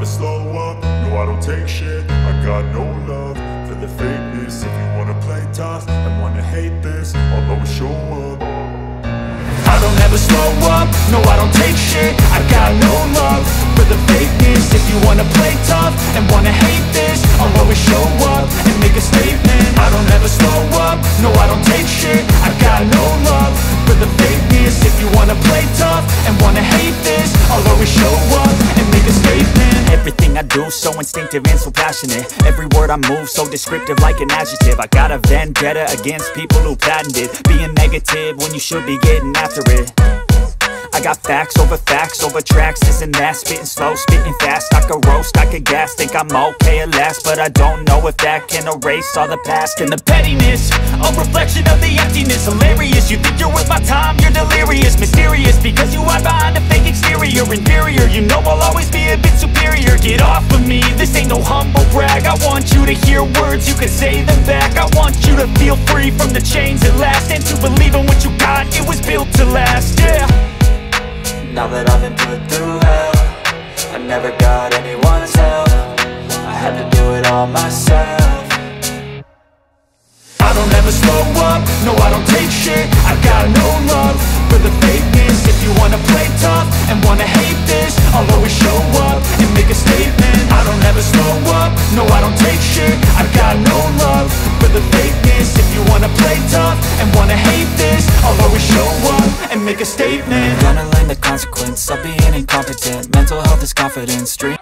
never slow up, no I don't take shit. I got no love for the fakeness. If you wanna play tough and wanna hate this, I'll always show up. I don't ever slow up, no I don't take shit. I got no love for the fakeness. If you wanna play tough and wanna hate this, I'll always show up and make a statement. I don't ever slow up, no I don't take shit. I got no love for the fakeness. If you wanna play tough and wanna hate this, I'll always show up and make a statement. Everything I do so instinctive and so passionate. Every word I move so descriptive like an adjective. I got a vendetta against people who patented being negative when you should be getting after it. I got facts over tracks, this and that. Spitting slow, spitting fast. I could roast, I could gas. Think I'm okay at last, but I don't know if that can erase all the past. And the pettiness, a reflection of the emptiness. Hilarious, you think you're worth my time, you're delirious. Mysterious, because you hide behind a fake exterior. Inferior, you know I'll always be a bit superior. Get off of me, this ain't no humble brag. I want you to hear words, you can say them back. I want you to feel free from the chains at last, and to believe in what you got, it was built to last, yeah. Now that I've been put through hell, I never got anyone's help. I had to do it all myself. I don't ever slow up, no I don't take shit. I got no love for the fakeness. If you wanna play tough and wanna hate this, I'll always show up and make a statement. I don't ever slow up, no I don't take shit. I got no love for the fakeness. If you wanna play tough and wanna hate this, I'll always show up and make a statement. Gonna learn the consequence of being incompetent. Mental health is confidence. Dream